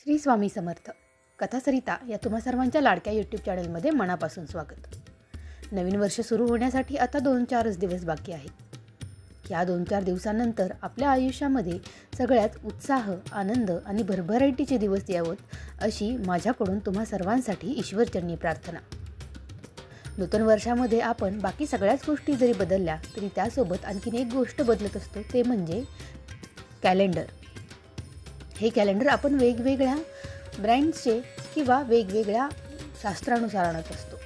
श्री स्वामी समर्थ. कथा सरिता या तुम्हा सर्वांच्या लाडक्या यूट्यूब चॅनलमध्ये मनापासून स्वागत. नवीन वर्ष सुरू होण्यासाठी आता 2-4च दिवस बाकी आहेत. या 2-4 दिवसांनंतर आपल्या आयुष्यामध्ये सगळ्यात उत्साह, आनंद आणि भरभराटीचे दिवस यावेत अशी माझ्याकडून तुम्हा सर्वांसाठी ईश्वरचरणी प्रार्थना. नूतन वर्षामध्ये आपण बाकी सगळ्याच गोष्टी जरी बदलल्या तरी त्यासोबत आणखीन एक गोष्ट बदलत असतो, ते म्हणजे कॅलेंडर. हे कॅलेंडर आपण वेगवेगळ्या ब्रँड्सचे किंवा वेगवेगळ्या शास्त्रानुसार आणत असतो.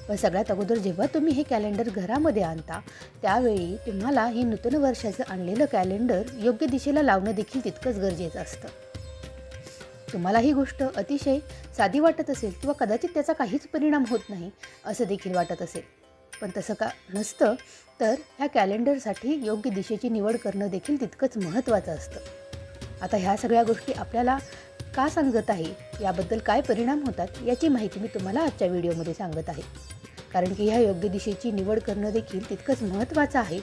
पण सगळ्यात अगोदर जेव्हा तुम्ही हे कॅलेंडर घरामध्ये आणता त्यावेळी तुम्हाला हे नूतन वर्षाचं आणलेलं कॅलेंडर योग्य दिशेला लावणं देखील तितकंच गरजेचं असतं. तुम्हाला ही गोष्ट अतिशय साधी वाटत असेल किंवा कदाचित त्याचा काहीच परिणाम होत नाही असं देखील वाटत असेल, पण तसं का नसतं. तर ह्या कॅलेंडरसाठी योग्य दिशेची निवड करणं देखील तितकंच महत्त्वाचं असतं. आता ह्या सगळ्या गोष्टी आपल्याला का सांगत आहे, याबद्दल काय परिणाम होतात याची माहिती मी तुम्हाला आजच्या व्हिडिओमध्ये सांगत आहे. कारण की ह्या योग्य दिशेची निवड करणं देखील तितकंच महत्त्वाचं आहे.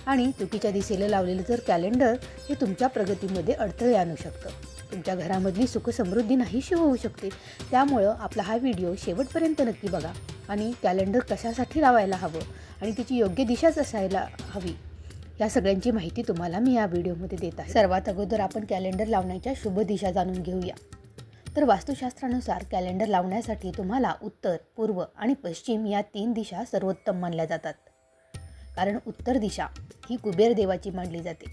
आणि चुकीच्या दिशेला लावलेलं जर कॅलेंडर हे तुमच्या प्रगतीमध्ये अडथळे आणू शकतं. तुमच्या घरामधली सुखसमृद्धी नाहीशी होऊ शकते. त्यामुळं आपला हा व्हिडिओ शेवटपर्यंत नक्की बघा आणि कॅलेंडर कशासाठी लावायला हवं आणि तिची योग्य दिशाच असायला हवी या सगळ्यांची माहिती तुम्हाला मी या व्हिडिओमध्ये देत आहे. सर्वात अगोदर आपण कॅलेंडर लावण्याच्या शुभ दिशा जाणून घेऊया. तर वास्तुशास्त्रानुसार कॅलेंडर लावण्यासाठी तुम्हाला उत्तर, पूर्व आणि पश्चिम या 3 दिशा सर्वोत्तम मानल्या जातात. कारण उत्तर दिशा ही कुबेर देवाची मानली जाते.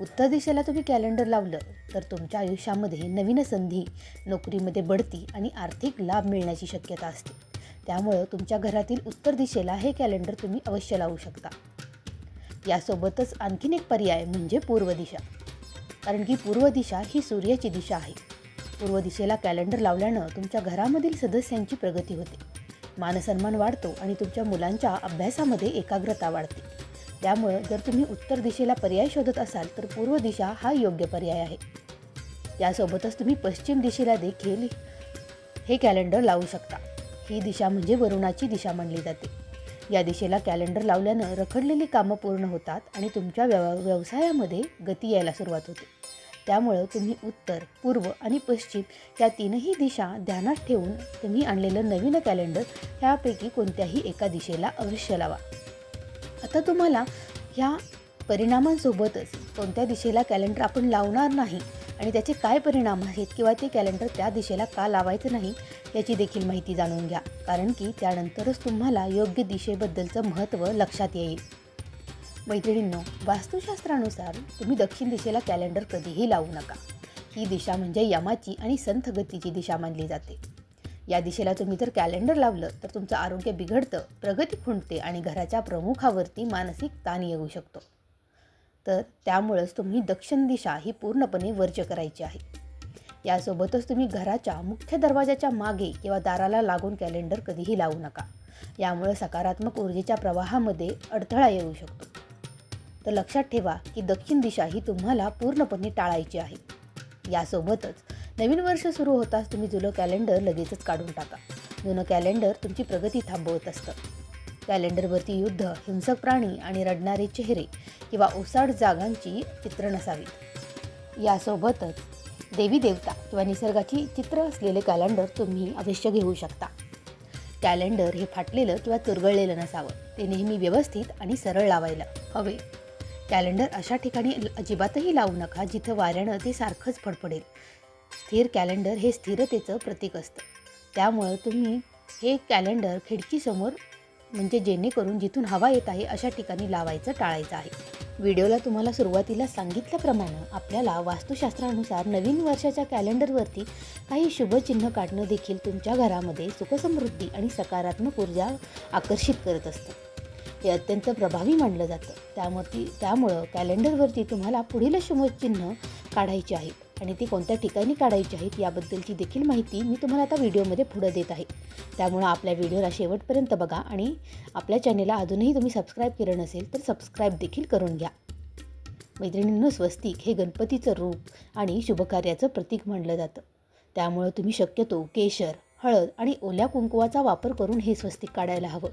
उत्तर दिशेला तुम्ही कॅलेंडर लावलं तर तुमच्या आयुष्यामध्ये नवीन संधी, नोकरीमध्ये बढती आणि आर्थिक लाभ मिळण्याची शक्यता असते. त्यामुळं तुमच्या घरातील उत्तर दिशेला हे कॅलेंडर तुम्ही अवश्य लावू शकता. यासोबतच आणखीन एक पर्याय म्हणजे पूर्व दिशा. कारण की पूर्व दिशा ही सूर्याची दिशा आहे. पूर्व दिशेला कॅलेंडर लावल्यानं तुमच्या घरामधील सदस्यांची प्रगती होते, मानसन्मान वाढतो आणि तुमच्या मुलांच्या अभ्यासामध्ये एकाग्रता वाढते. त्यामुळं जर तुम्ही उत्तर दिशेला पर्याय शोधत असाल तर पूर्व दिशा हा योग्य पर्याय आहे. यासोबतच तुम्ही पश्चिम दिशेला देखील हे कॅलेंडर लावू शकता. ही दिशा म्हणजे वरुणाची दिशा मानली जाते. या दिशेला कॅलेंडर लावल्यानं रखडलेली कामं पूर्ण होतात आणि तुमच्या व्यवसायामध्ये गती यायला सुरुवात होते. त्यामुळं तुम्ही उत्तर, पूर्व आणि पश्चिम या 3ही दिशा ध्यानात ठेवून तुम्ही आणलेलं नवीन कॅलेंडर ह्यापैकी कोणत्याही एका दिशेला अवश्य लावा. आता तुम्हाला ह्या परिणामांसोबतच कोणत्या दिशेला कॅलेंडर आपण लावणार नाही आणि त्याचे काय परिणाम आहेत किंवा ते कॅलेंडर त्या दिशेला का लावायचं नाही याची देखील माहिती जाणून घ्या. कारण की त्यानंतरच तुम्हाला योग्य दिशेबद्दलचं महत्त्व लक्षात येईल. मैत्रिणींनो, वास्तुशास्त्रानुसार तुम्ही दक्षिण दिशेला कॅलेंडर कधीही लावू नका. ही दिशा म्हणजे यमाची आणि संथ गतीची दिशा मानली जाते. या दिशेला तुम्ही जर कॅलेंडर लावलं तर तुमचं आरोग्य बिघडतं, प्रगती खुंटते आणि घराच्या प्रमुखावरती मानसिक ताण येऊ शकतो. तर त्यामुळंच तुम्ही दक्षिण दिशा ही पूर्णपणे वर्ज करायची आहे. यासोबतच तुम्ही घराच्या मुख्य दरवाजाच्या मागे किंवा दाराला लागून कॅलेंडर कधीही लावू नका. यामुळे सकारात्मक ऊर्जेच्या प्रवाहामध्ये अडथळा येऊ शकतो. तर लक्षात ठेवा की दक्षिण दिशा ही तुम्हाला पूर्णपणे टाळायची आहे. यासोबतच नवीन वर्ष सुरू होताच तुम्ही जुनं कॅलेंडर लगेचच काढून टाका. जुनं कॅलेंडर तुमची प्रगती थांबवत असतं. कॅलेंडरवरती युद्ध, हिंसक प्राणी आणि रडणारे चेहरे किंवा ओसाड जागांची चित्र नसावीत. यासोबतच देवी देवता किंवा निसर्गाची चित्र असलेले कॅलेंडर तुम्ही अवश्य घेऊ शकता. कॅलेंडर हे फाटलेलं किंवा चुरगळलेलं नसावं. ते नेहमी व्यवस्थित आणि सरळ लावायला हवे. कॅलेंडर अशा ठिकाणी अजिबातही लावू नका जिथं वाऱ्यानं ते सारखंच फडफडेल. स्थिर कॅलेंडर हे स्थिरतेचं प्रतीक असतं. त्यामुळं तुम्ही हे कॅलेंडर खिडकीसमोर म्हणजे जेणेकरून जिथून हवा येत आहे अशा ठिकाणी लावायचं टाळायचं आहे. व्हिडिओला तुम्हाला सुरुवातीला सांगितल्याप्रमाणे आपल्याला वास्तुशास्त्रानुसार नवीन वर्षाच्या कॅलेंडरवरती काही शुभचिन्ह काढणं देखील तुमच्या घरामध्ये सुखसमृद्धी आणि सकारात्मक ऊर्जा आकर्षित करत असतं. हे अत्यंत प्रभावी मानलं जातं. त्यामुळं कॅलेंडरवरती तुम्हाला पुढील शुभचिन्ह काढायची आहेत आणि ती कोणत्या ठिकाणी काढायची आहेत याबद्दलची देखील माहिती मी तुम्हाला आता व्हिडिओमध्ये पुढे देत आहे. त्यामुळं आपल्या व्हिडिओला शेवटपर्यंत बघा आणि आपल्या चॅनेलला अजूनही तुम्ही सबस्क्राईब केलं नसेल तर सबस्क्राईब देखील करून घ्या. मैत्रिणींनो, स्वस्तिक हे गणपतीचं रूप आणि शुभकार्याचं प्रतीक मानलं जातं. त्यामुळं तुम्ही शक्यतो केशर, हळद आणि ओल्या कुंकवाचा वापर करून हे स्वस्तिक काढायला हवं.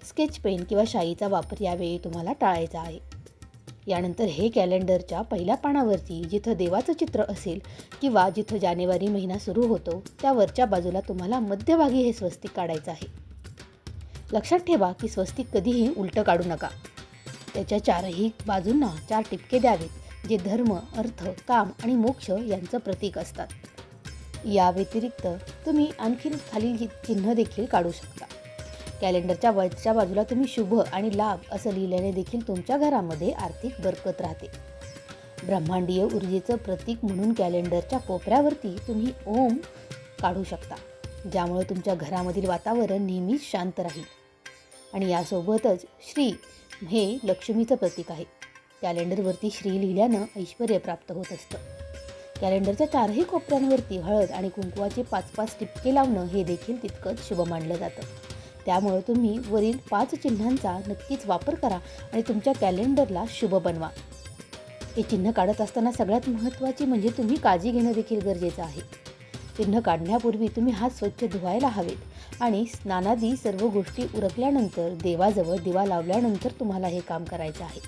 स्केच पेन किंवा शाईचा वापर यावेळी तुम्हाला टाळायचा आहे. यानंतर हे कॅलेंडरच्या पहिल्या पानावरती जिथं देवाचं चित्र असेल किंवा जिथं जानेवारी महिना सुरू होतो त्या वरच्या बाजूला तुम्हाला मध्यभागी हे स्वस्तिक काढायचं आहे. लक्षात ठेवा की स्वस्तिक कधीही उलटं काढू नका. त्याच्या चारही बाजूंना 4 टिपके द्यावेत जे धर्म, अर्थ, काम आणि मोक्ष यांचं प्रतीक असतात. या व्यतिरिक्त तुम्ही आणखीन खालील चिन्ह देखील काढू शकता. कॅलेंडरच्या वरच्या बाजूला तुम्ही शुभ आणि लाभ असं लिहिल्याने देखील तुमच्या घरामध्ये आर्थिक बरकत राहते. ब्रह्मांडीय ऊर्जेचं प्रतीक म्हणून कॅलेंडरच्या कोपऱ्यावरती तुम्ही ओम काढू शकता, ज्यामुळे तुमच्या घरामधील वातावरण नेहमीच शांत राहील. आणि यासोबतच श्री हे लक्ष्मीचं प्रतीक आहे. कॅलेंडरवरती श्री लिहिल्यानं ऐश्वर्य प्राप्त होत असतं. कॅलेंडरच्या 4ही कोपऱ्यांवरती हळद आणि कुंकवाचे 5-5 टिपके लावणं हे देखील तितकंच शुभ मानलं जातं. त्यामुळे तुम्ही वरील 5 चिन्हांचा नक्कीच वापर करा आणि तुमच्या कॅलेंडरला शुभ बनवा. हे चिन्ह काढत असताना सगळ्यात महत्त्वाची म्हणजे तुम्ही काळजी घेणं देखील गरजेचं आहे. चिन्ह काढण्यापूर्वी तुम्ही हात स्वच्छ धुवायला हवेत आणि स्नानादी सर्व गोष्टी उरकल्यानंतर देवाजवळ दिवा लावल्यानंतर तुम्हाला हे काम करायचं आहे.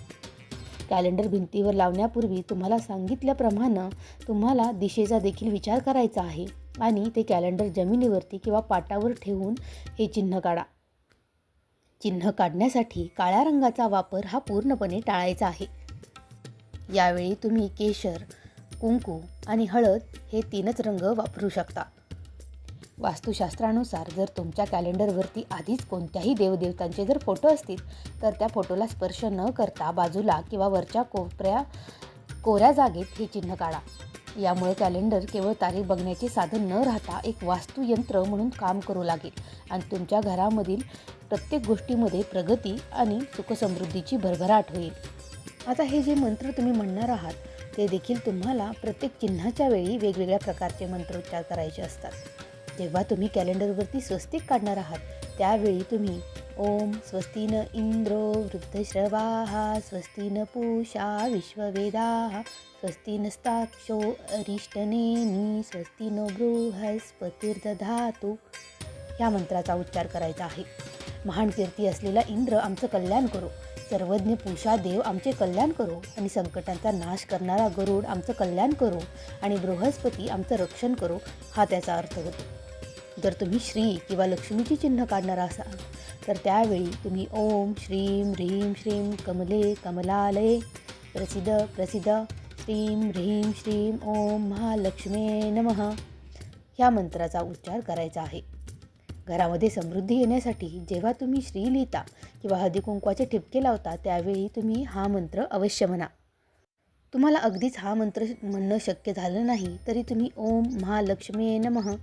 कॅलेंडर भिंतीवर लावण्यापूर्वी तुम्हाला सांगितल्याप्रमाणे तुम्हाला दिशेचा देखील विचार करायचा आहे आणि ते कॅलेंडर जमिनीवरती किंवा पाटावर ठेवून हे चिन्ह काढा. चिन्ह काढण्यासाठी काळ्या रंगाचा वापर हा पूर्णपणे टाळायचा आहे. यावेळी तुम्ही केशर, कुंकू आणि हळद हे 3च रंग वापरू शकता. वास्तुशास्त्रानुसार जर तुमच्या कॅलेंडरवरती आधीच कोणत्याही देवदेवतांचे जर फोटो असतील तर त्या फोटोला स्पर्श न करता बाजूला किंवा वरच्या कोऱ्या जागेत हे चिन्ह काढा. यामुळे कॅलेंडर केवळ तारीख बघण्याचे साधन न राहता एक वास्तुयंत्र म्हणून काम करू लागेल आणि तुमच्या घरामधील प्रत्येक गोष्टीमध्ये प्रगती आणि सुखसमृद्धीची भरभराट होईल. आता हे जे मंत्र तुम्ही म्हणणार आहात ते देखील तुम्हाला प्रत्येक चिन्हाच्या वेळी वेगवेगळ्या प्रकारचे मंत्रोच्चार करायचे असतात. जेव्हा तुम्ही कॅलेंडरवरती स्वस्तिक काढणार आहात त्यावेळी तुम्ही ओम स्वस्ती न इंद्रो वृद्धश्रवाः स्वस्ती न पूषा विश्ववेदाः स्वस्ती नस्ताक्षो अरिष्टनेमी स्वस्ती नो बृहस्पतिर्दधातु ह्या मंत्राचा उच्चार करायचा आहे. महान कीर्ती असलेला इंद्र आमचं कल्याण करो, सर्वज्ञ पूषा देव आमचे कल्याण करो आणि संकटांचा नाश करणारा गरुड आमचं कल्याण करो आणि बृहस्पती आमचं रक्षण करो हा त्याचा अर्थ होतो. जर तुम्ही श्री किंवा लक्ष्मीची चिन्ह काढणार असाल तर त्यावेळी तुम्ही ओम श्रीं ह्रीं श्रीं कमले कमलालये प्रसिद्ध प्रसिद्ध श्रीं ह्रीं श्रीं ओम महालक्ष्मे नमः ह्या मंत्राचा उच्चार करायचा आहे. घरामध्ये समृद्धी येण्यासाठी जेव्हा तुम्ही श्री लिहिता किंवा हळदी कुंकवाचे ठिपके लावता त्यावेळी तुम्ही हा मंत्र अवश्य म्हणा. तुम्हाला अगदीच हा मंत्र म्हणणं शक्य झालं नाही तरी तुम्ही ओम महालक्ष्मे नमः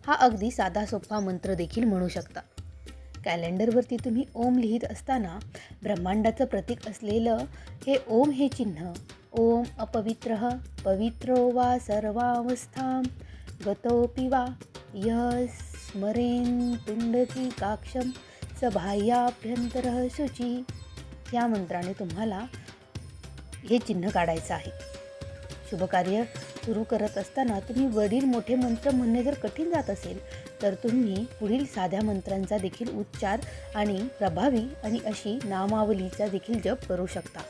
हा अगदी साधा सोपा मंत्र देखील म्हणू शकता. कॅलेंडरवरती तुम्ही ओम लिहित असताना ब्रह्मांडाचं प्रतीक असलेलं हे ओम हे चिन्ह ओम अपवित्रः पवित्रो वा सर्वावस्थां गतोऽपि वा यः स्मरेन् पुंडरीकाक्षं स बाह्याभ्यंतरः शुची या मंत्राने तुम्हाला हे चिन्ह काढायचं आहे. शुभकार्य सुरू करत असताना तुम्ही वरील मोठे मंत्र म्हणणे जर कठीण जात असेल तर तुम्ही पुढील साध्या मंत्रांचा देखील उच्चार आणि प्रभावी आणि अशी नामावलीचा देखील जप करू शकता.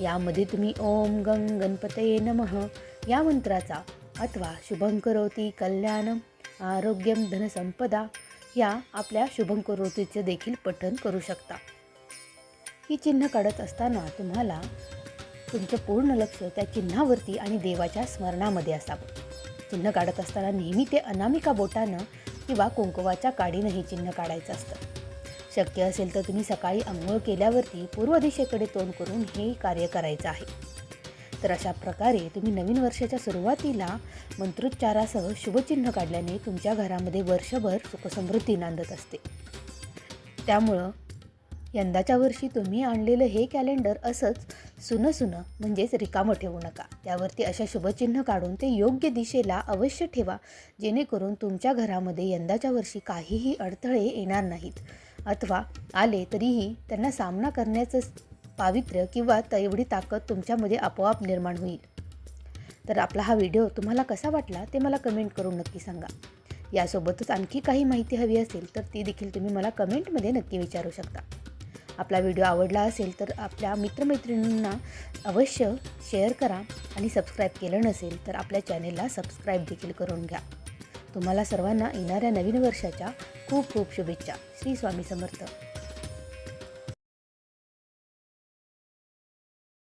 यामध्ये तुम्ही ओम गंग गणपतये नमः या मंत्राचा अथवा शुभं करोति कल्याणम आरोग्यम धनसंपदा या आपल्या शुभं करोतीचे देखील पठण करू शकता. ही चिन्ह काढत असताना तुम्हाला तुमचं पूर्ण लक्ष त्या चिन्हावरती आणि देवाच्या स्मरणामध्ये असावं. चिन्ह काढत असताना नेहमी ते अनामिका बोटानं किंवा कुंकवाच्या काडीनं हे चिन्ह काढायचं असतं. शक्य असेल तर तुम्ही सकाळी अंघोळ केल्यावरती पूर्व दिशेकडे तोंड करून हे कार्य करायचं आहे. तर अशा प्रकारे तुम्ही नवीन वर्षाच्या सुरुवातीला मंत्रोच्चारासह शुभचिन्ह काढल्याने तुमच्या घरामध्ये वर्षभर सुखसमृद्धी नांदत असते. त्यामुळं यंदाच्या वर्षी तुम्ही आणलेलं हे कॅलेंडर असंच सुनं म्हणजेच रिकामं ठेवू नका. त्यावरती अशा शुभचिन्ह काढून ते योग्य दिशेला अवश्य ठेवा, जेणेकरून तुमच्या घरामध्ये यंदाच्या वर्षी काहीही अडथळे येणार नाहीत अथवा आले तरीही त्यांना सामना करण्याचं पावित्र्य किंवा तेवढी ताकद तुमच्यामध्ये आपोआप निर्माण होईल. तर आपला हा व्हिडिओ तुम्हाला कसा वाटला ते मला कमेंट करून नक्की सांगा. यासोबतच आणखी काही माहिती हवी असेल तर ती देखील तुम्ही मला कमेंटमध्ये नक्की विचारू शकता. आपला व्हिडिओ आवडला असेल तर आपल्या मित्रमैत्रिणींना अवश्य शेअर करा आणि सबस्क्राईब केलं नसेल तर आपल्या चॅनेलला सबस्क्राईब देखील करून घ्या. तुम्हाला सर्वांना येणाऱ्या नवीन वर्षाच्या खूप खूप शुभेच्छा. श्री स्वामी समर्थ.